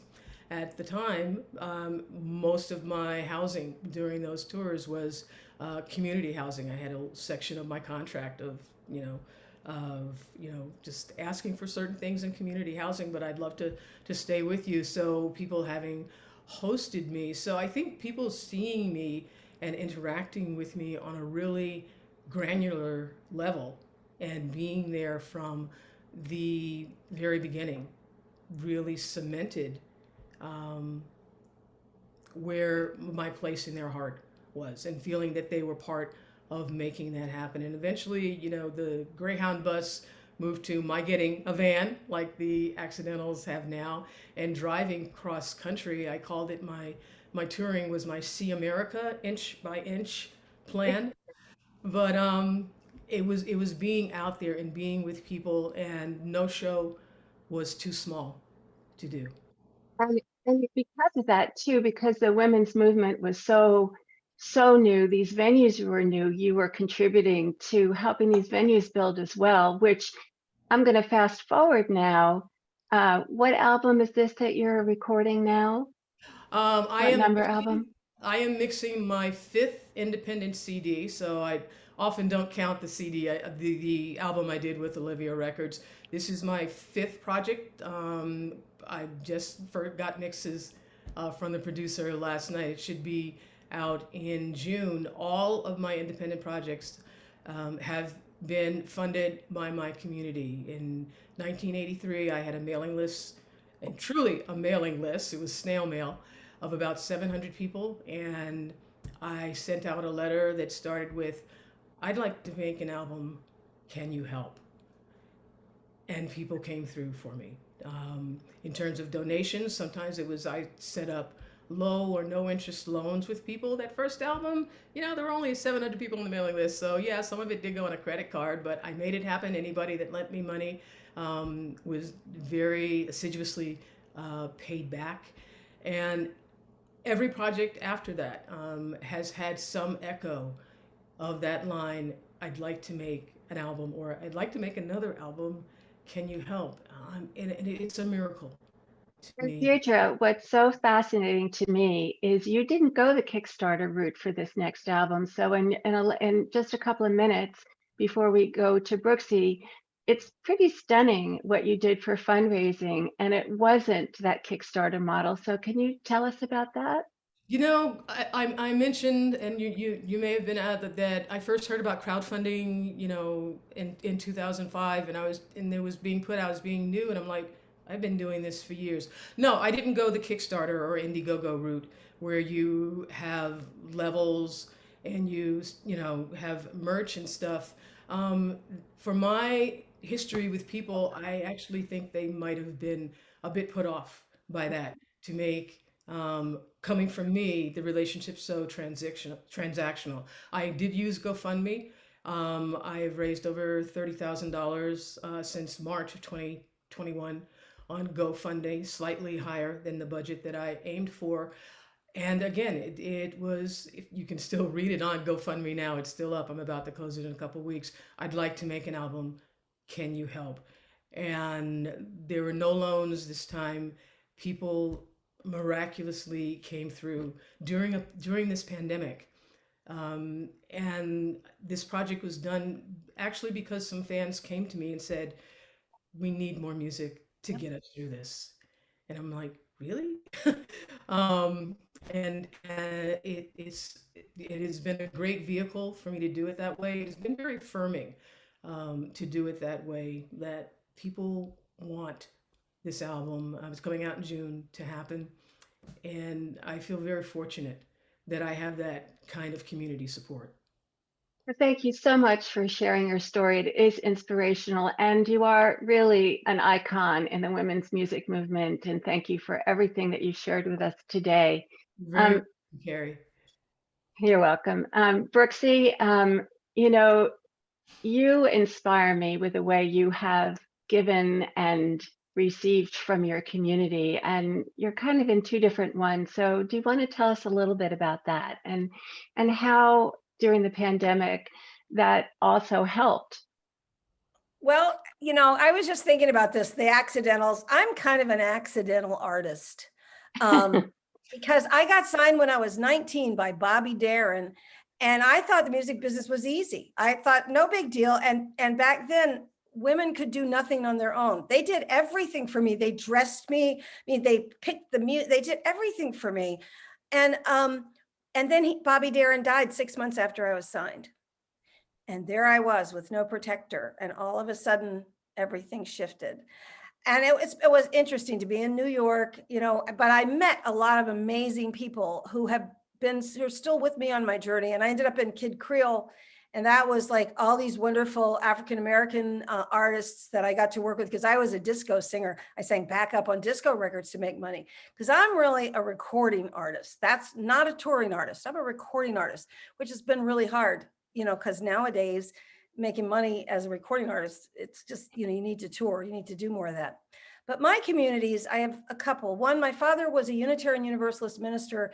at the time. Most of my housing during those tours was community housing. I had a section of my contract of just asking for certain things in community housing, but I'd love to stay with you. So people having hosted me. So I think people seeing me and interacting with me on a really granular level and being there from the very beginning really cemented where my place in their heart was, and feeling that they were part of making that happen. And eventually, the Greyhound bus moved to my getting a van like the Accidentals have now, and driving cross country. I called it my touring was my See America inch by inch plan. But it was being out there and being with people, and no show was too small to do. And because of that too, because the women's movement was so new, these venues were new, you were contributing to helping these venues build as well, which I'm going to fast forward now. What album is this that you're recording now? What number album? I am mixing my 5th independent CD, so I often don't count the CD, the album I did with Olivia Records. This is my 5th project. I just got mixes from the producer last night. It should be out in June. All of my independent projects have been funded by my community. In 1983, I had a mailing list, and truly a mailing list. It was snail mail of about 700 people. And I sent out a letter that started with, I'd like to make an album. Can you help? And people came through for me. In terms of donations, sometimes it was I set up low or no interest loans with people. That first album, there were only 700 people on the mailing list. So yeah, some of it did go on a credit card, but I made it happen. Anybody that lent me money was very assiduously paid back. And every project after that has had some echo of that line, I'd like to make an album, or I'd like to make another album. Can you help? And it's a miracle to me. Deidre, what's so fascinating to me is you didn't go the Kickstarter route for this next album. So in just a couple of minutes before we go to Brooksie, it's pretty stunning what you did for fundraising, and it wasn't that Kickstarter model. So can you tell us about that? I mentioned, and you may have been at that I first heard about crowdfunding, in 2005, and it was being put out as being new, and I'm like, I've been doing this for years. No, I didn't go the Kickstarter or Indiegogo route where you have levels and you have merch and stuff. For my history with people, I actually think they might have been a bit put off by that, to make coming from me, the relationship so transactional. I did use GoFundMe. I have raised over $30,000 since March of 2021 on GoFundMe, slightly higher than the budget that I aimed for. And again, it was, if you can still read it on GoFundMe now, it's still up. I'm about to close it in a couple of weeks. I'd like to make an album. Can you help? And there were no loans this time. People miraculously came through during this pandemic. And this project was done actually because some fans came to me and said, we need more music to get us through this. And I'm like, really? um, and it has been a great vehicle for me to do it that way. It's been very affirming to do it that way, that people want this album. It's coming out in June to happen. And I feel very fortunate that I have that kind of community support. Well, thank you so much for sharing your story. It is inspirational, and you are really an icon in the women's music movement. And thank you for everything that you shared with us today. Very welcome, Kari. You're welcome. Brooksie, you inspire me with the way you have given and received from your community, and you're kind of in two different ones. So do you want to tell us a little bit about that and how during the pandemic that also helped? Well, I was just thinking about this, the accidentals. I'm kind of an accidental artist because I got signed when I was 19 by Bobby Darin, and I thought the music business was easy. I thought no big deal. And back then, women could do nothing on their own. They did everything for me. They dressed me. I mean, they picked the music. They did everything for me. And then Bobby Darin died 6 months after I was signed. And there I was with no protector. And all of a sudden, everything shifted. And it was interesting to be in New York, but I met a lot of amazing people who are still with me on my journey. And I ended up in Kid Creole. And that was like all these wonderful African-American artists that I got to work with, because I was a disco singer. I sang backup on disco records to make money, because I'm really a recording artist. That's not a touring artist. I'm a recording artist, which has been really hard, because nowadays making money as a recording artist, it's just, you need to tour, you need to do more of that. But my communities, I have a couple. One, my father was a Unitarian Universalist minister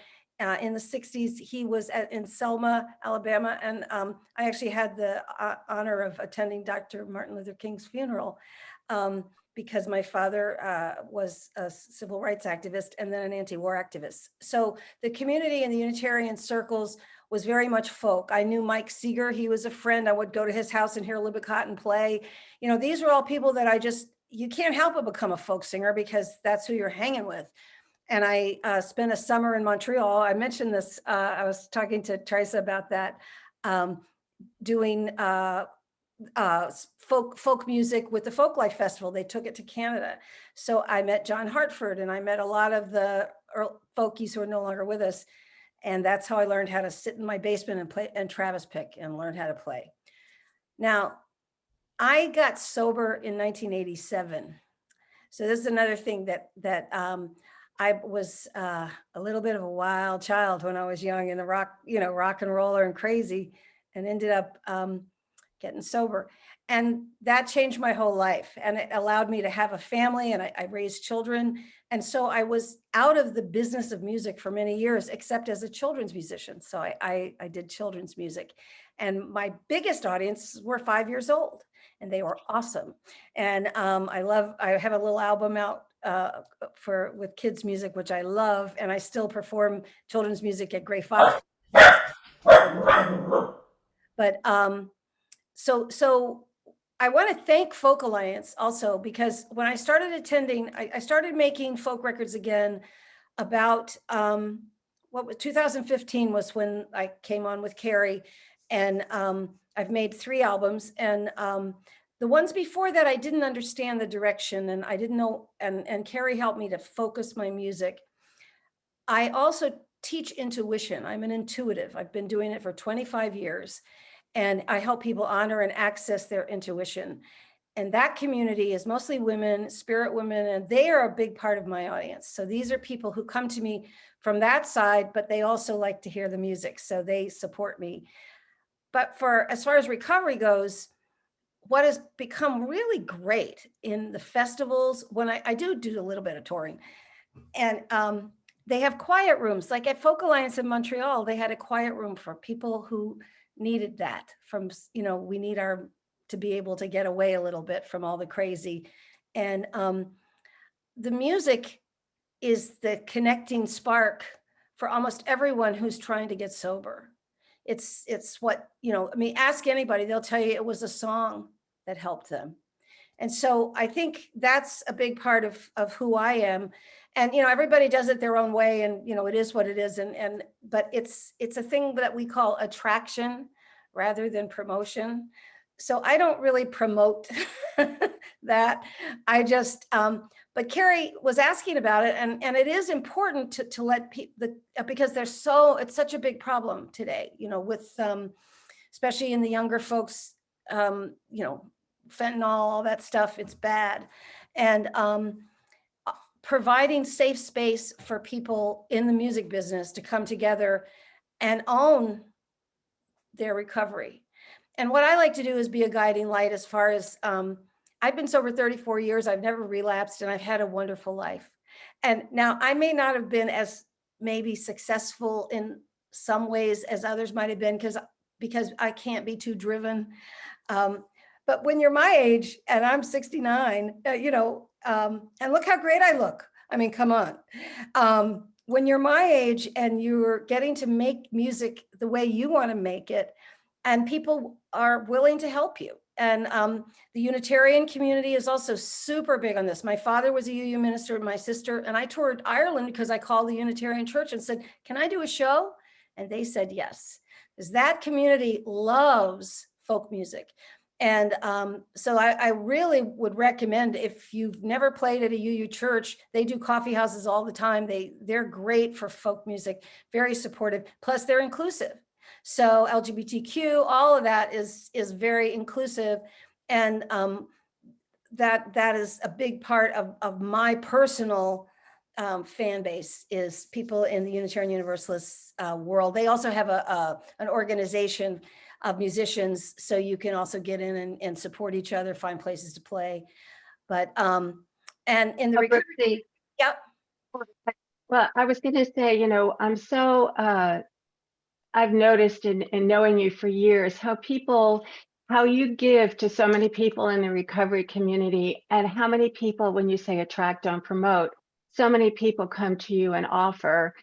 in the 60s. He was in Selma, Alabama. And I actually had the honor of attending Dr. Martin Luther King's funeral because my father was a civil rights activist and then an anti-war activist. So the community in the Unitarian circles was very much folk. I knew Mike Seeger. He was a friend. I would go to his house and hear Libby Cotton play. These were all people that you can't help but become a folk singer because that's who you're hanging with. And I spent a summer in Montreal. I mentioned this, I was talking to Teresa about that, doing folk music with the Folklife Festival. They took it to Canada. So I met John Hartford, and I met a lot of the folkies who are no longer with us. And that's how I learned how to sit in my basement and play and Travis pick and learn how to play. Now, I got sober in 1987. So this is another thing that I was a little bit of a wild child when I was young and rock and roller and crazy, and ended up getting sober. And that changed my whole life. And it allowed me to have a family, and I raised children. And so I was out of the business of music for many years, except as a children's musician. So I did children's music. And my biggest audience were 5 years old, and they were awesome. And I have a little album out with kids music, which I love, and I still perform children's music at Gray Fox. But so I want to thank Folk Alliance also, because when I started attending, I started making folk records again about 2015 was when I came on with Kari, and I've made 3 albums, and the ones before that, I didn't understand the direction, and I didn't know, and Kari helped me to focus my music. I also teach intuition. I'm an intuitive. I've been doing it for 25 years, and I help people honor and access their intuition. And that community is mostly women, spirit women, and they are a big part of my audience. So these are people who come to me from that side, but they also like to hear the music, so they support me. But as far as recovery goes, what has become really great in the festivals, when I do a little bit of touring, and they have quiet rooms. Like at Folk Alliance in Montreal, they had a quiet room for people who needed that. From, we need to be able to get away a little bit from all the crazy. And the music is the connecting spark for almost everyone who's trying to get sober. It's what, ask anybody, they'll tell you it was a song that helped them. And so I think that's a big part of who I am. And, everybody does it their own way, and, it is what it is. But it's a thing that we call attraction rather than promotion. So I don't really promote that. I just, but Kari was asking about it, and it is important to let people, because it's such a big problem today, with, especially in the younger folks, fentanyl, all that stuff, it's bad. And providing safe space for people in the music business to come together and own their recovery. And what I like to do is be a guiding light as far as, I've been sober 34 years, I've never relapsed, and I've had a wonderful life. And now I may not have been as maybe successful in some ways as others might have been, because I can't be too driven. But when you're my age, and I'm 69, and look how great I look. I mean, come on. When you're my age and you're getting to make music the way you want to make it, and people are willing to help you. And the Unitarian community is also super big on this. My father was a UU minister, my sister, and I toured Ireland because I called the Unitarian Church and said, can I do a show? And they said yes, because that community loves folk music. And so I really would recommend, if you've never played at a UU church, they do coffee houses all the time. They're great for folk music, very supportive, plus they're inclusive. So LGBTQ, all of that is very inclusive. And that is a big part of my personal fan base, is people in the Unitarian Universalist world. They also have an organization of musicians, so you can also get in and support each other, find places to play. But and in the recovery, yep. Well, I was going to say, I'm so I've noticed in knowing you for years how you give to so many people in the recovery community, and how many people, when you say attract, don't promote, so many people come to you and offer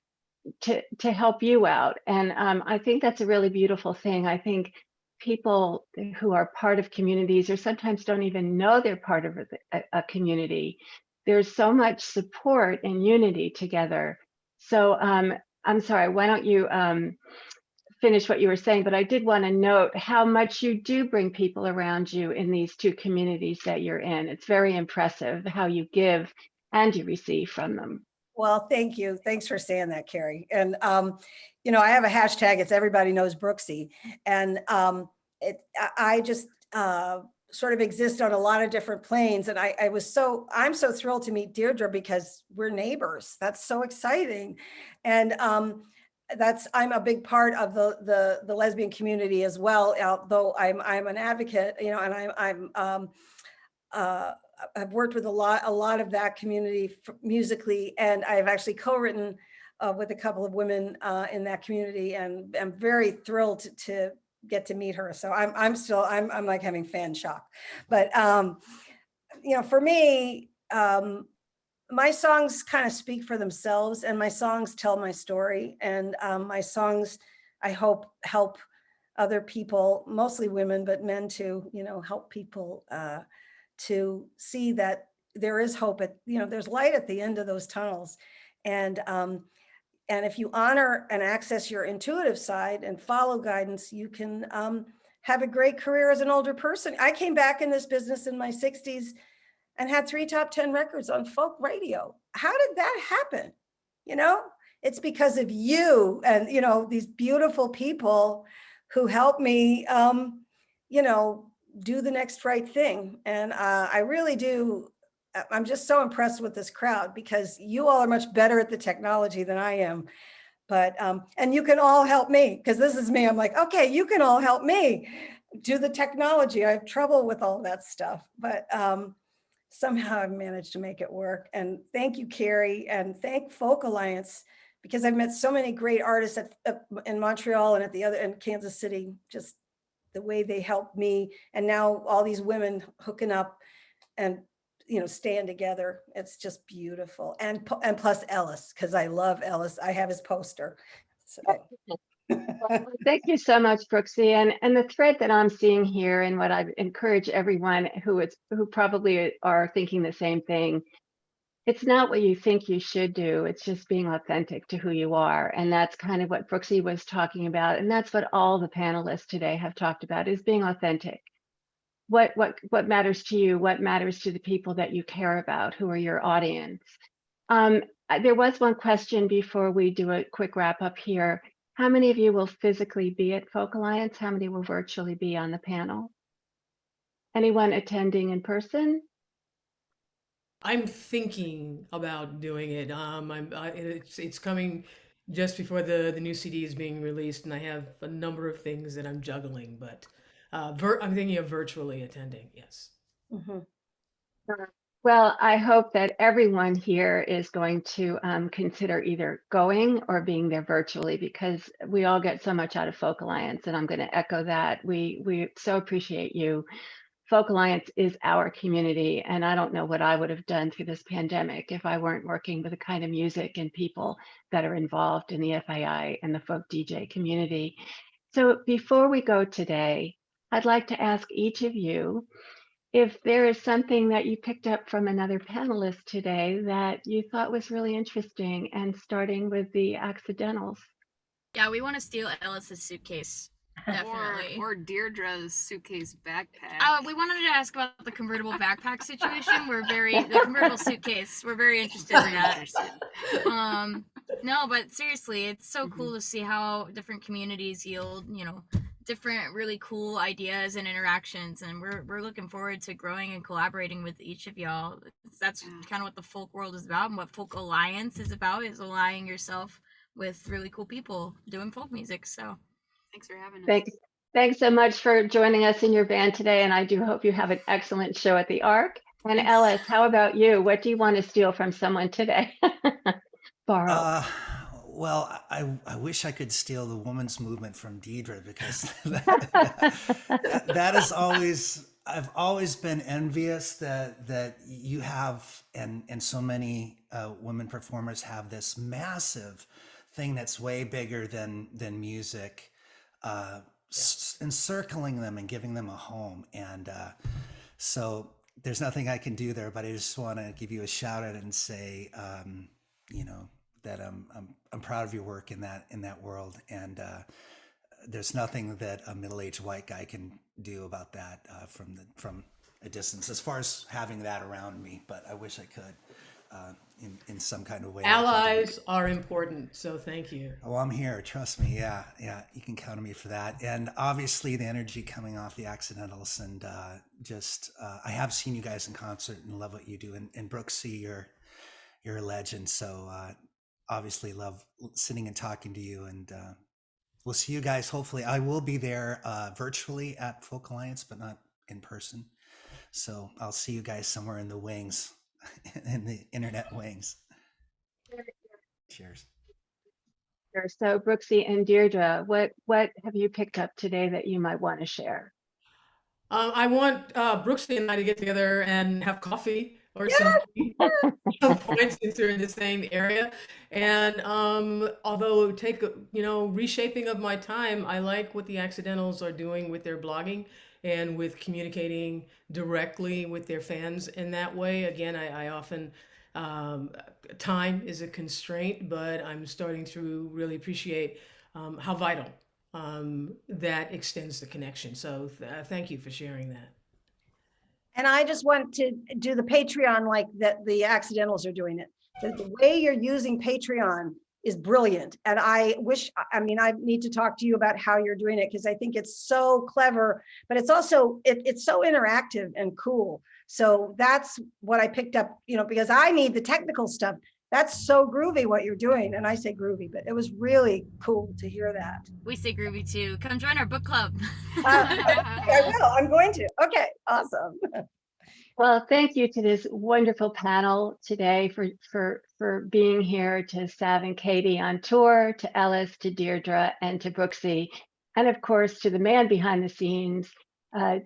to help you out. And I think that's a really beautiful thing. I think people who are part of communities, or sometimes don't even know they're part of a community, there's so much support and unity together. So I'm sorry, why don't you finish what you were saying? But I did want to note how much you do bring people around you in these two communities that you're in. It's very impressive how you give and you receive from them. Well, thank you. Thanks for saying that, Kari. And, I have a hashtag, it's everybody knows Brooksie. And I just sort of exist on a lot of different planes. And I'm so thrilled to meet Deidre, because we're neighbors. That's so exciting. And I'm a big part of the lesbian community as well, although I'm an advocate, and I've worked with a lot of that community musically, and I've actually co-written with a couple of women in that community, and I'm very thrilled to get to meet her. So I'm like having fan shock. But for me, my songs kind of speak for themselves, and my songs tell my story, and my songs, I hope, help other people, mostly women, but men too, help people to see that there is hope there's light at the end of those tunnels. And if you honor and access your intuitive side and follow guidance, you can have a great career as an older person. I came back in this business in my 60s and had 3 top 10 records on folk radio. How did that happen? It's because of you and, these beautiful people who helped me, do the next right thing. And I really do. I'm just so impressed with this crowd, because you all are much better at the technology than I am. But, and you can all help me, because this is me. I'm like, okay, you can all help me do the technology. I have trouble with all that stuff. But somehow I've managed to make it work. And thank you, Kari, and thank Folk Alliance, because I've met so many great artists in Montreal and at the other in Kansas City, just the way they helped me. And now all these women hooking up and, you know, staying together. It's just beautiful. And plus Ellis, because I love Ellis. I have his poster. So. Well, thank you so much, Brooksie. And the thread that I'm seeing here, and what I encourage everyone who probably are thinking the same thing, it's not what you think you should do. It's just being authentic to who you are. And that's kind of what Brooksie was talking about. And that's what all the panelists today have talked about, is being authentic. What matters to you? What matters to the people that you care about, who are your audience? There was one question before we do a quick wrap up here. How many of you will physically be at Folk Alliance? How many will virtually be on the panel? Anyone attending in person? I'm thinking about doing it. It's coming just before the new CD is being released, and I have a number of things that I'm juggling, but I'm thinking of virtually attending, yes. Mm-hmm. Well, I hope that everyone here is going to consider either going or being there virtually, because we all get so much out of Folk Alliance, and I'm going to echo that. We so appreciate you. Folk Alliance is our community, and I don't know what I would have done through this pandemic if I weren't working with the kind of music and people that are involved in the FAI and the folk DJ community. So before we go today, I'd like to ask each of you if there is something that you picked up from another panelist today that you thought was really interesting, and starting with the accidentals. Yeah, we want to steal Ellis's suitcase. Definitely. Or Deirdre's suitcase backpack. We wanted to ask about the convertible backpack situation. The convertible suitcase. We're very interested in that. No, but seriously, it's so cool to see how different communities yield, different really cool ideas and interactions, and we're looking forward to growing and collaborating with each of y'all. That's kind of what the folk world is about, and what Folk Alliance is about, is aligning yourself with really cool people doing folk music. So thanks for having us. Thanks so much for joining us in your band today, and I do hope you have an excellent show at the Arc. And thanks. Ellis, how about you? What do you want to steal from someone today? Borrow. Well, I wish I could steal the women's movement from Deidre, because that is always, I've always been envious that you have, and so many women performers have this massive thing that's way bigger than music, encircling them and giving them a home. And so there's nothing I can do there, but I just want to give you a shout out and say, that I'm proud of your work in that world, and there's nothing that a middle-aged white guy can do about that from a distance, as far as having that around me. But I wish I could in some kind of way. Allies are important, so thank you. Oh, I'm here. Trust me. Yeah, you can count on me for that. And obviously the energy coming off the accidentals, and I have seen you guys in concert and love what you do. And Brooksie, you're a legend. So obviously love sitting and talking to you, and we'll see you guys. Hopefully I will be there virtually at Folk Alliance, but not in person. So I'll see you guys somewhere in the wings, in the internet wings. Cheers. So Brooksie and Deirdre, what have you picked up today that you might want to share? I want Brooksie and I to get together and have coffee or something at some point, since they're in the same area. And although it would take reshaping of my time, I like what the Accidentals are doing with their blogging and with communicating directly with their fans in that way. Again, I often time is a constraint, but I'm starting to really appreciate how vital that extends the connection. So thank you for sharing that. And I just want to do the Patreon like that the Accidentals are doing it. The way you're using Patreon is brilliant. And I need to talk to you about how you're doing it, because I think it's so clever, but it's also, it's so interactive and cool. So that's what I picked up, because I need the technical stuff. That's so groovy what you're doing. And I say groovy, but it was really cool to hear that. We say groovy too. Come join our book club. I will. I'm going to. Okay, awesome. Well, thank you to this wonderful panel today for being here, to Sav and Katie on tour, to Ellis, to Deirdre, and to Brooksie, and of course to the man behind the scenes,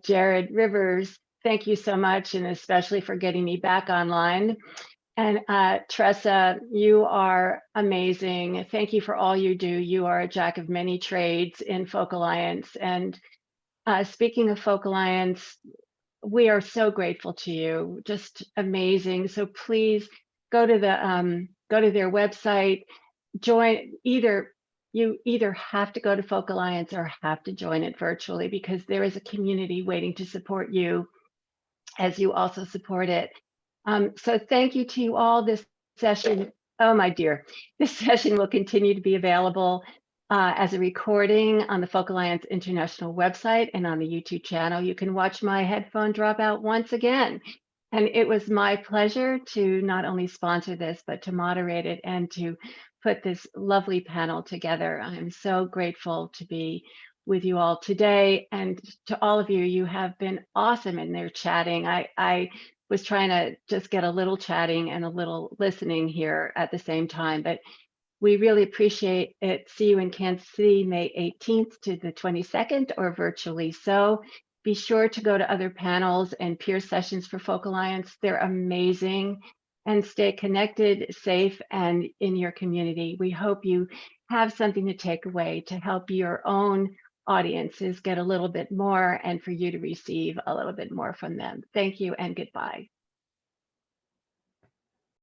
Jared Rivers. Thank you so much, and especially for getting me back online. And Tressa, you are amazing. Thank you for all you do. You are a jack of many trades in Folk Alliance. And speaking of Folk Alliance, we are so grateful to you. Just amazing. So please go to their website, join. You either have to go to Folk Alliance or have to join it virtually, because there is a community waiting to support you as you also support it. So thank you to you all. This session, oh my dear, this session will continue to be available as a recording on the Folk Alliance International website and on the YouTube channel. You can watch my headphone drop out once again. And it was my pleasure to not only sponsor this, but to moderate it and to put this lovely panel together. I'm so grateful to be with you all today. And to all of you, you have been awesome in there chatting. I was trying to just get a little chatting and a little listening here at the same time, but we really appreciate it. See you in Kansas City, May 18th to the 22nd, or virtually so. Be sure to go to other panels and peer sessions for Folk Alliance. They're amazing. And stay connected, safe, and in your community. We hope you have something to take away to help your own audiences get a little bit more, and for you to receive a little bit more from them. Thank you and goodbye.